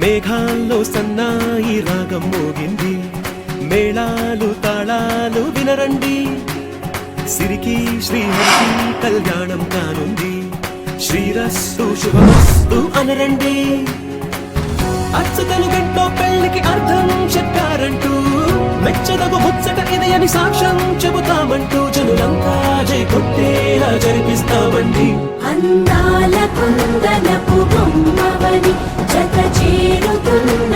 మేఘాల్లో సన్నాయి రాగం మోగింది, మేళాలు తాళాలు వినరండి, సిరికి శ్రీహరికి కళ్యాణం కానుంది, శ్రీరస్తు శుభమస్తు అనరండి. అచ్చతలు గంటో పెళ్లికి అర్థం చెప్పారంటూ, మెచ్చదగు ముచ్చట ఇది అని సాక్ష్యం చెబుతామంటూ, జనులంతా జై కొట్టేలా జరిపిస్తామండి. అందాల కుందనపు బొమ్మవని జత చేరుతున్న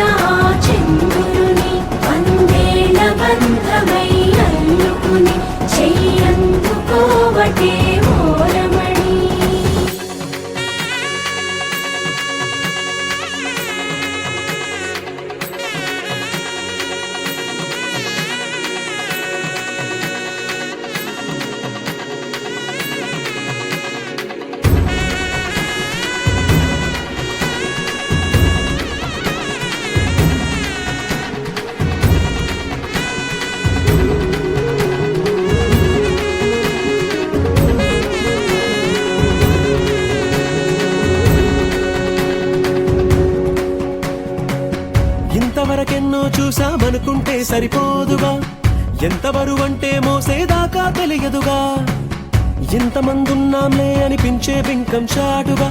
చంద్రుని, వందేల బంధమై అల్లుకుని చెయ్యందుకోవటే ఓరమణి. ఇంతవరకెన్నో చూసామనుకుంటే సరిపోదుగా, ఎంత బరువంటే మోసేదాకా తెలియదుగా, ఇంతమందున్నాంలే అనిపించే బింకం చాటుగా,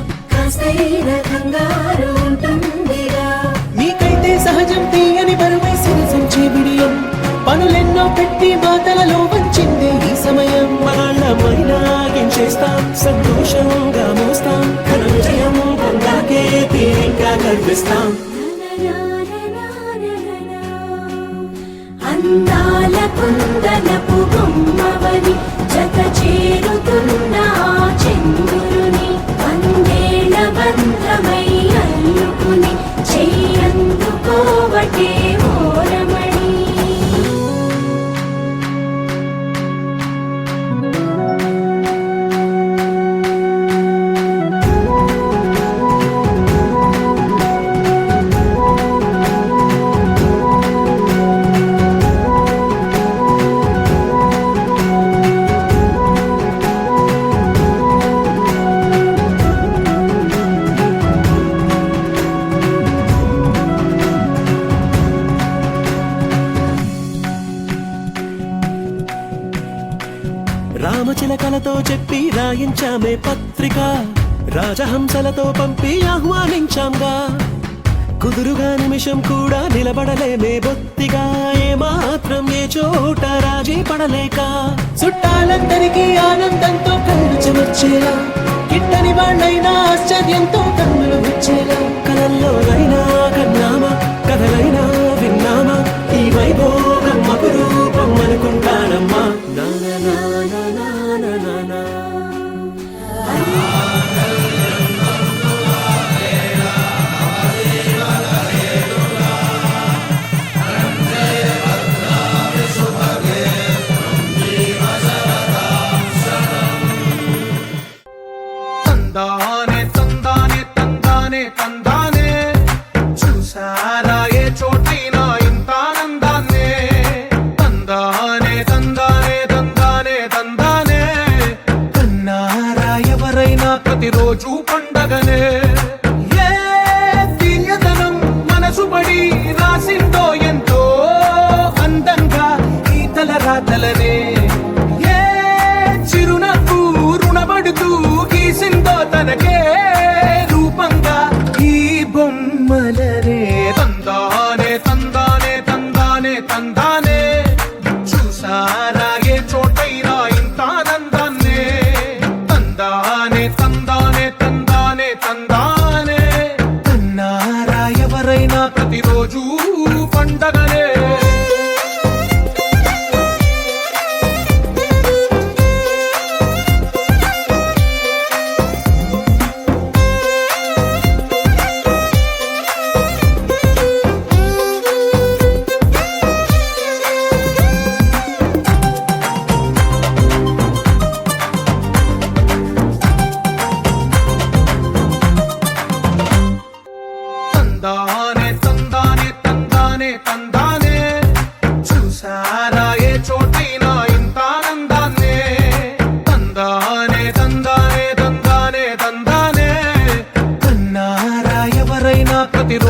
మీకైతే సహజం తీయని బరువై సిరిసంచే బిడియం, పనులెన్నో పెట్టి మాటలలో వచ్చిందే ఈ సమయం. మనాళ్ళమైనాగించేస్తాం, సంతోషంగా మోస్తాం, ఘన విజయం పొందాకే తీరిగ్గా కనిపిస్తాం. అందాల కుందనపు బొమ్మవని జత చేరుతున్న చంద్రుని, వందేల బంధమై అల్లుకుని చెయ్యందుకోవటే ఓరమణి. రామచిలకలతో చెప్పి రాయించామే పత్రిక, రాజహంసలతో పంపి ఆహ్వానించాంగా, కుదురుగా నిమిషం కూడా నిలబడలేమే బొత్తిగా, ఏమాత్రం ఏ చోట రాజీ పడలేక, చుట్టాలందరికీ ఆనందంతో కళ్ళు చెమర్చేలా, కిట్టని వాళ్ళైనా ఆశ్చర్యంతో కన్నులు వచ్చేలా, కలల్లోనైనా కన్నామా, కథలైనా విన్నామా, ఈ వైభోగం అపురూపం అనుకుంటానమ్మా. తందానే తందానే తందానే తందానే, చూసారా ఏ చోటైనా ఇంత ఆనందాన్నే. తందానే తందానే తందానే తందానే, కన్నారా ఎవరైనా ప్రతిరోజు పండగనే. ఏ దివ్యతనం మనసు పడి రాసిందో ఎంతో అందంగా ఈ తలరాతలనే, ఏ చిరునవ్వు రుణపడుతూ గీసిందో తనకే రూపంగా ఈ బొమ్మలనే. తందానే తందానే తందానే తందానే, చూసారా ఏ చోటైనా ఇంత ఆనందాన్నే. తందానే తందానే తందానే తందానే, కన్నారా ఎవరైనా ప్రతిరోజు పండగనే.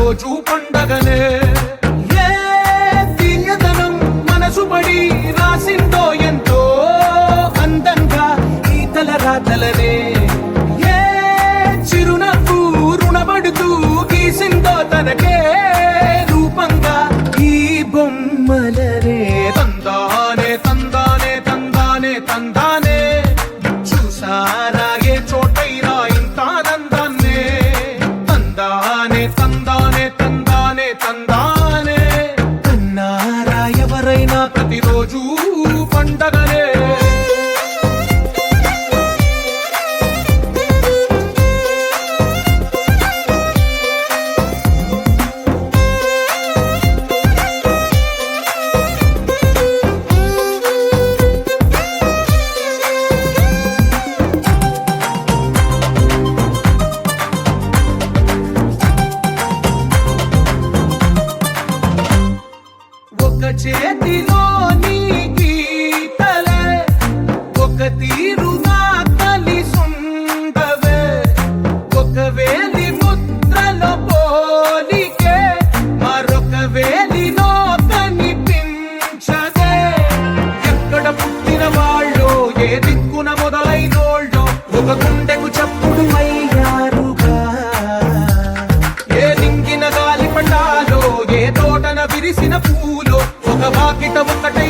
ప్రతిరోజు పండగనే ఏ తీయదనం మనసు పడి రాసిందో ఎంతో అందంగా ఈ తల రాతలనే ఏ చిరునవ్వు రుణపడుతూ గీసిందో తనకే రూపంగా ఈ బొమ్మలనే తందానే తందానే తందానే తందానే చూసారా ఏ చోటైనా ఇంత ఆనందాన్నే తందానే తందానే తందానే తందానే కన్నారా ఎవరైనా ప్రతిరోజు పండగనే ఒక చేతిలో నీ గీతలే ఒక తీరుగా కలిసుండవే ఒక వేలి ముద్రలో పోలికే మరొక వేలిలో కనిపించదే ఎక్కడ పుట్టిన వాళ్ళో ఏ దిక్కున మొదలైనోళ్ళో ఒక గుండెకు చప్పుడు అయ్యారుగా ఏ దింగిన గాలి పటాలో ఏ తోటన విరిసిన పూలో ఒక వాకిట ఒకటే